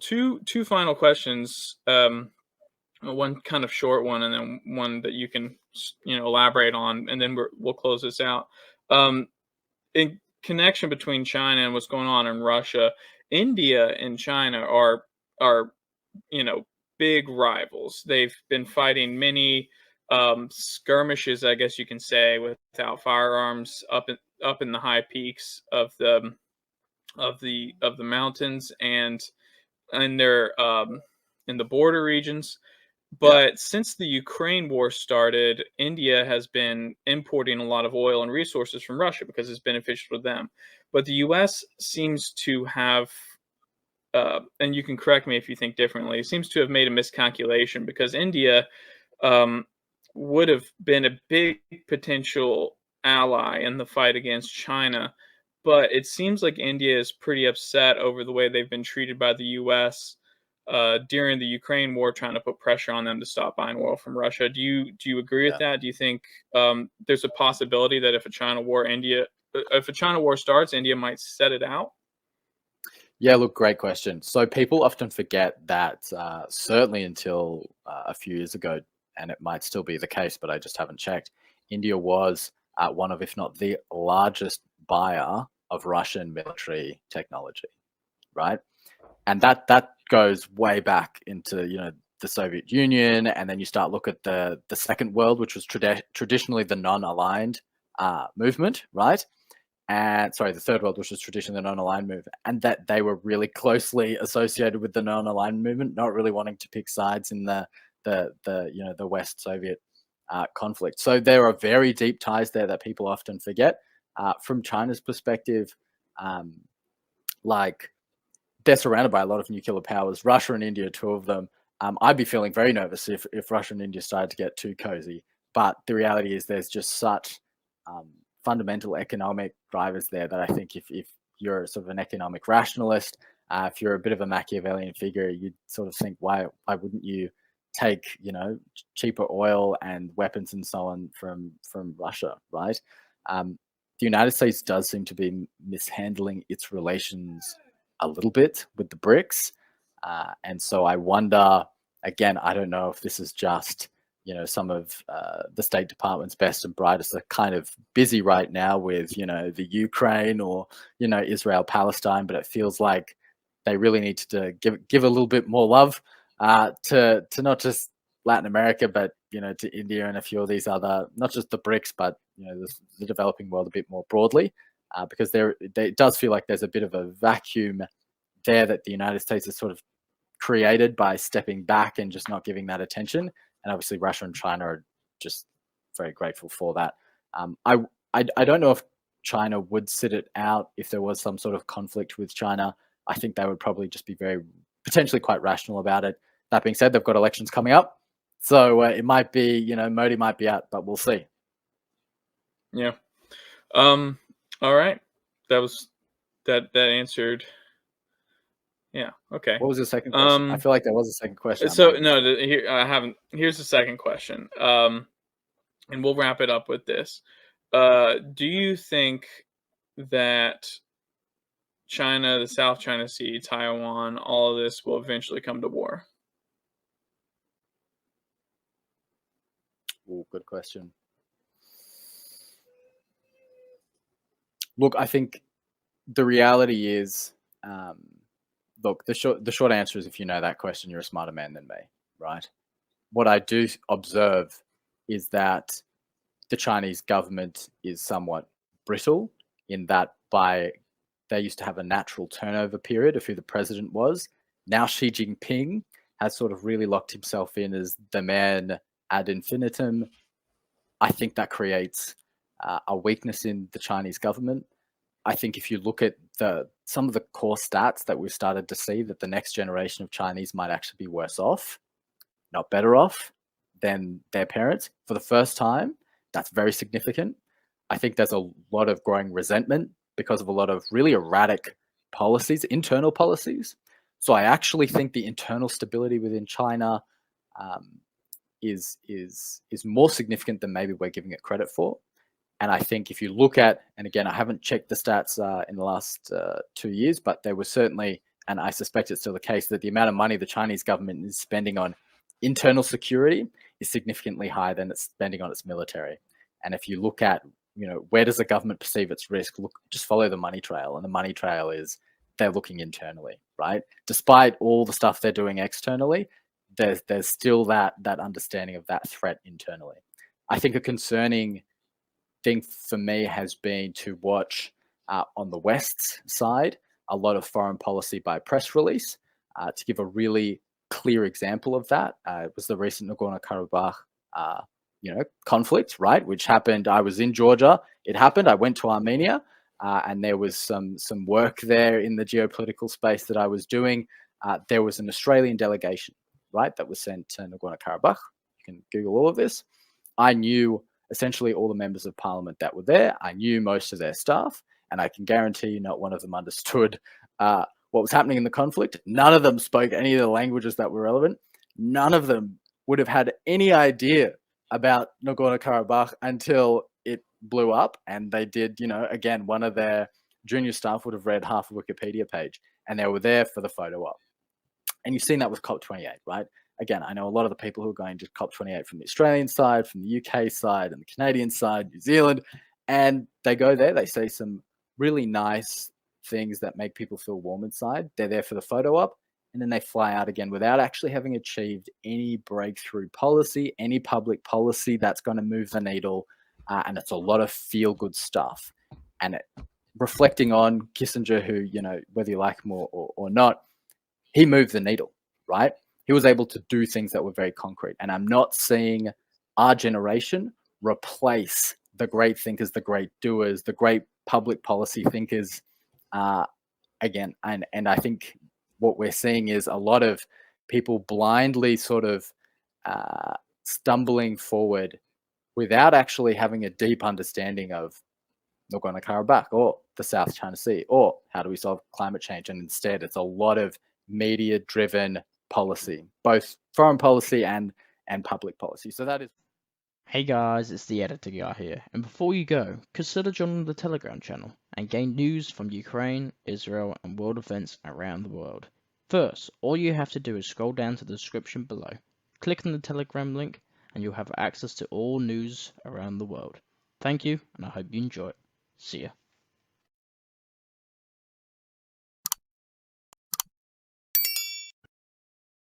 two final questions. One kind of short one, and then one that you can elaborate on, and then we'll close this out. Um, in connection between China and what's going on in Russia, India and China are you know big rivals. They've been fighting many skirmishes, I guess you can say, without firearms up in the high peaks of the mountains and they're in the border regions. Yeah. But since the Ukraine war started, India has been importing a lot of oil and resources from Russia because it's beneficial to them. But the U.S. seems to have, and you can correct me if you think differently, seems to have made a miscalculation because India um, would have been a big potential ally in the fight against China. But it seems like India is pretty upset over the way they've been treated by the U.S. During the Ukraine war, trying to put pressure on them to stop buying oil from Russia. Do you agree with Yeah. that? Do you think there's a possibility that if a China war starts, India might set it out? Yeah, look, great question. So people often forget that certainly until a few years ago, and it might still be the case, but I just haven't checked. India was one of, if not the largest buyer of Russian military technology, right? And that goes way back into the Soviet Union, and then you start look at the Second World, which was traditionally the non-aligned movement, right? And sorry, the Third World, which was traditionally the non-aligned movement, and that they were really closely associated with the non-aligned movement, not really wanting to pick sides in the West Soviet conflict. So there are very deep ties there that people often forget. From China's perspective, like they're surrounded by a lot of nuclear powers. Russia and India, two of them. I'd be feeling very nervous if Russia and India started to get too cozy. But the reality is, there's just such fundamental economic drivers there that I think if you're sort of an economic rationalist, if you're a bit of a Machiavellian figure, you'd sort of think, why wouldn't you take cheaper oil and weapons and so on from Russia, right? The United States does seem to be mishandling its relations a little bit with the BRICS. And so I wonder, again, I don't know if this is just, some of the State Department's best and brightest are kind of busy right now with, the Ukraine or, Israel, Palestine, but it feels like they really need to give a little bit more love to not just Latin America, but, to India and a few of these other, not just the BRICS, but, the developing world a bit more broadly. Because it does feel like there's a bit of a vacuum there that the United States has sort of created by stepping back and just not giving that attention. And obviously Russia and China are just very grateful for that. I don't know if China would sit it out if there was some sort of conflict with China. I think they would probably just be very potentially quite rational about it. That being said, they've got elections coming up. So it might be, Modi might be out, but we'll see. Yeah. All right. That answered. Yeah. Okay. What was the second question? I feel like there was a second question. So no, here I haven't. Here's the second question. And we'll wrap it up with this. Do you think that China, the South China Sea, Taiwan, all of this will eventually come to war? Ooh, good question. Look, I think the reality is, look, the short answer is, if you know that question, you're a smarter man than me, right? What I do observe is that the Chinese government is somewhat brittle in that they used to have a natural turnover period of who the president was. Now Xi Jinping has sort of really locked himself in as the man ad infinitum. I think that creates a weakness in the Chinese government. I think if you look at some of the core stats that we've started to see, that the next generation of Chinese might actually be worse off, not better off than their parents for the first time. That's very significant. I think there's a lot of growing resentment because of a lot of really erratic policies, internal policies. So I actually think the internal stability within China is more significant than maybe we're giving it credit for. And I think if you look at, and again, I haven't checked the stats in the last 2 years, but there was certainly and I suspect it's still the case, that the amount of money the Chinese government is spending on internal security is significantly higher than it's spending on its military. And if you look at, where does the government perceive its risk? Look, just follow the money trail, and the money trail is they're looking internally, right? Despite all the stuff they're doing externally, there's still that understanding of that threat internally. I think a concerning thing for me has been to watch on the West's side a lot of foreign policy by press release. To give a really clear example of that, it was the recent Nagorno-Karabakh conflict, right? Which happened. I was in Georgia. It happened. I went to Armenia, and there was some work there in the geopolitical space that I was doing. There was an Australian delegation, right, that was sent to Nagorno-Karabakh. You can Google all of this. I knew essentially all the members of parliament that were there. I knew most of their staff, and I can guarantee you not one of them understood what was happening in the conflict. None of them spoke any of the languages that were relevant. None of them would have had any idea about Nagorno-Karabakh until it blew up, and they did, again, one of their junior staff would have read half a Wikipedia page, and they were there for the photo op. And you've seen that with COP28, right? Again, I know a lot of the people who are going to COP28 from the Australian side, from the UK side, and the Canadian side, New Zealand, and they go there, they say some really nice things that make people feel warm inside. They're there for the photo op, and then they fly out again without actually having achieved any breakthrough policy, any public policy that's going to move the needle, and it's a lot of feel-good stuff. And reflecting on Kissinger, who, whether you like him or not, he moved the needle, right? He was able to do things that were very concrete. And I'm not seeing our generation replace the great thinkers, the great doers, the great public policy thinkers again. And I think what we're seeing is a lot of people blindly sort of stumbling forward without actually having a deep understanding of Nagorno-Karabakh or the South China Sea or how do we solve climate change. And instead, it's a lot of media-driven policy, both foreign policy and public policy. So that is. Hey guys, it's the editor guy here, and before you go, consider joining the Telegram channel and gain news from Ukraine, Israel, and world events around the world. First, all you have to do is scroll down to the description below, click on the Telegram link, and you'll have access to all news around the world. Thank you, and I hope you enjoy it. See ya.